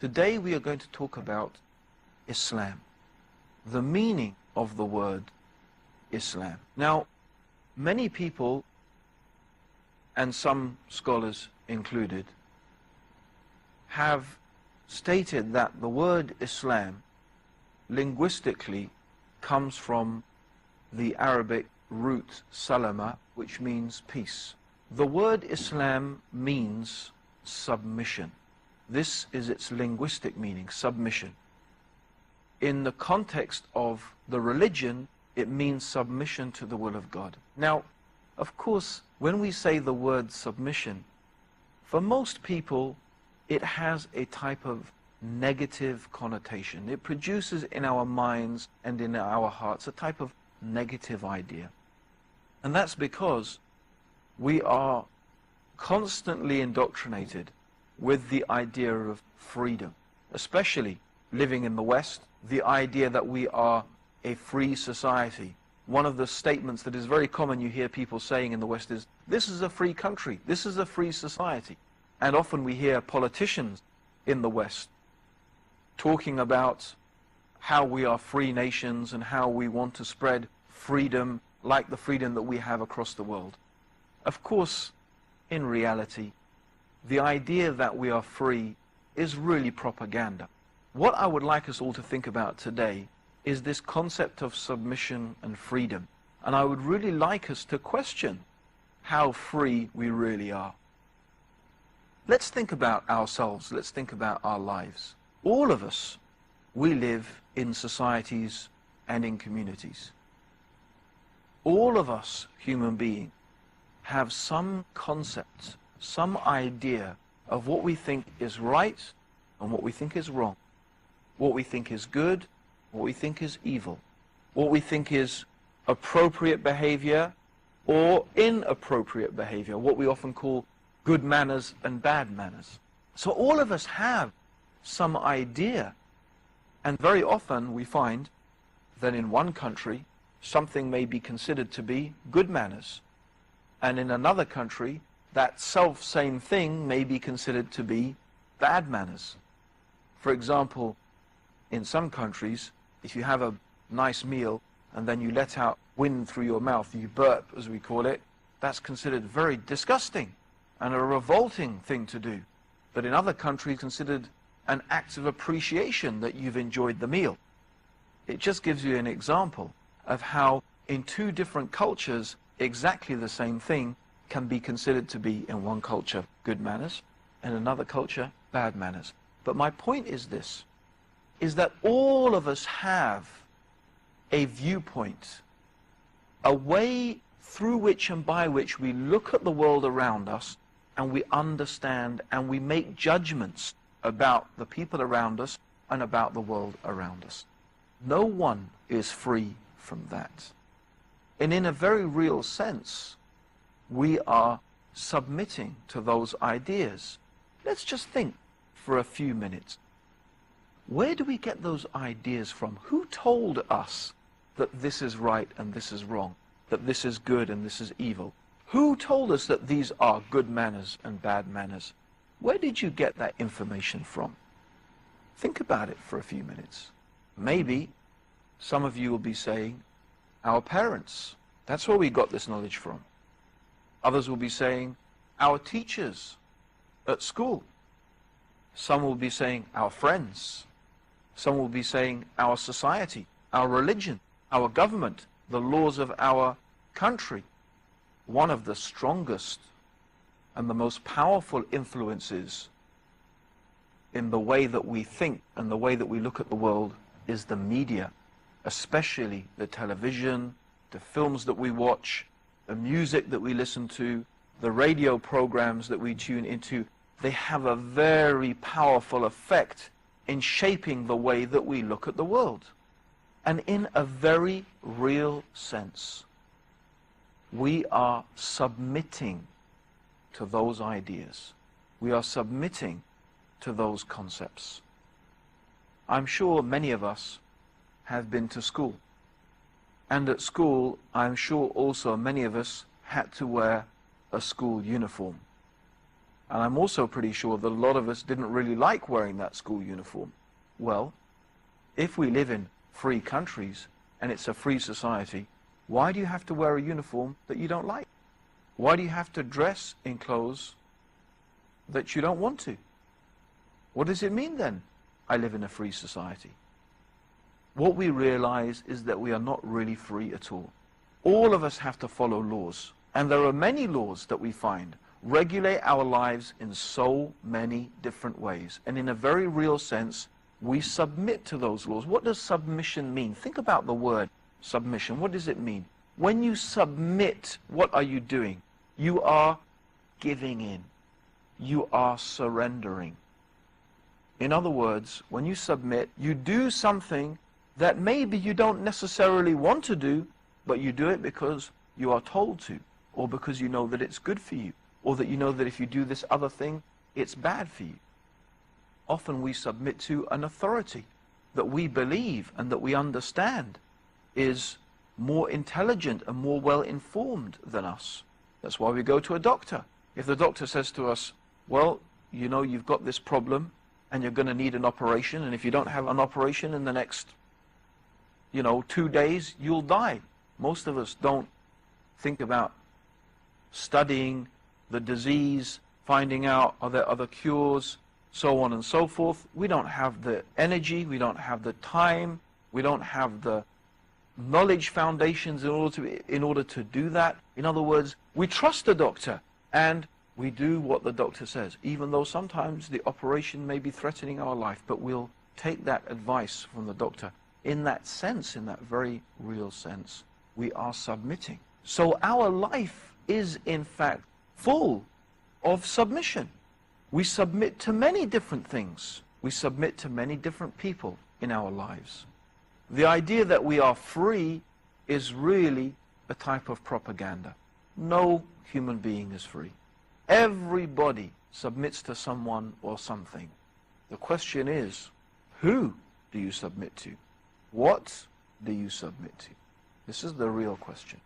Today we are going to talk about Islam, the meaning of the word Islam. Now, many people, and some scholars included, have stated that the word Islam linguistically comes from the Arabic root salama, which means peace. The word Islam means submission. This is its linguistic meaning, submission. In the context of the religion, it means submission to the will of God. Now, of course, when we say the word submission, for most people, it has a type of negative connotation. It produces in our minds and in our hearts a type of negative idea. And that's because we are constantly indoctrinated with the idea of freedom, especially living in the West, the idea that we are a free society. One of the statements that is very common you hear people saying in the West is, this is a free country, this is a free society. And often we hear politicians in the West talking about how we are free nations and how we want to spread freedom like the freedom that we have across the world. Of course, in reality, the idea that we are free is really propaganda. What I would like us all to think about today is this concept of submission and freedom. And I would really like us to question how free we really are. Let's think about ourselves. Let's think about our lives. All of us, we live in societies and in communities. All of us, human beings, have some concept, some idea of what we think is right and what we think is wrong, what we think is good, what we think is evil, what we think is appropriate behavior or inappropriate behavior, what we often call good manners and bad manners. So all of us have some idea, and very often we find that in one country something may be considered to be good manners, and in another country that self-same thing may be considered to be bad manners. For example, in some countries, if you have a nice meal and then you let out wind through your mouth, you burp as we call it, that's considered very disgusting and a revolting thing to do. But in other countries considered an act of appreciation that you've enjoyed the meal. It just gives you an example of how in two different cultures exactly the same thing can be considered to be in one culture good manners and another culture bad manners. But my point is this, is that all of us have a viewpoint, a way through which and by which we look at the world around us and we understand and we make judgments about the people around us and about the world around us. No one is free from that. And in a very real sense, we are submitting to those ideas. Let's just think for a few minutes. Where do we get those ideas from? Who told us that this is right and this is wrong, that this is good and this is evil? Who told us that these are good manners and bad manners? Where did you get that information from? Think about it for a few minutes. Maybe some of you will be saying, our parents, that's where we got this knowledge from. Others will be saying, our teachers at school. Some will be saying, our friends. Some will be saying, our society, our religion, our government, the laws of our country. One of the strongest and the most powerful influences in the way that we think and the way that we look at the world is the media, especially the television, the films that we watch, the music that we listen to, the radio programs that we tune into. They have a very powerful effect in shaping the way that we look at the world. And in a very real sense, we are submitting to those ideas. We are submitting to those concepts. I'm sure many of us have been to school. And at school, I'm sure also many of us had to wear a school uniform. And I'm also pretty sure that a lot of us didn't really like wearing that school uniform. Well, if we live in free countries and it's a free society, why do you have to wear a uniform that you don't like? Why do you have to dress in clothes that you don't want to? What does it mean then, I live in a free society? What we realize is that we are not really free at all. All of us have to follow laws. And there are many laws that we find regulate our lives in so many different ways. And in a very real sense, we submit to those laws. What does submission mean? Think about the word submission. What does it mean? When you submit, what are you doing? You are giving in. You are surrendering. In other words, when you submit, you do something that maybe you don't necessarily want to do, but you do it because you are told to, or because you know that it's good for you, or that you know that if you do this other thing, it's bad for you. Often we submit to an authority that we believe and that we understand is more intelligent and more well-informed than us. That's why we go to a doctor. If the doctor says to us, well, you know, you've got this problem and you're going to need an operation, and if you don't have an operation in the next, 2 days, you'll die. Most of us don't think about studying the disease, finding out are there other cures, so on and so forth. We don't have the energy, we don't have the time, we don't have the knowledge foundations in order to do that. In other words, we trust the doctor and we do what the doctor says, even though sometimes the operation may be threatening our life, but we'll take that advice from the doctor. In that sense, in that very real sense, we are submitting. So our life is in fact full of submission. We submit to many different things. We submit to many different people in our lives. The idea that we are free is really a type of propaganda. No human being is free. Everybody submits to someone or something. The question is, who do you submit to? What do you submit to? This is the real question.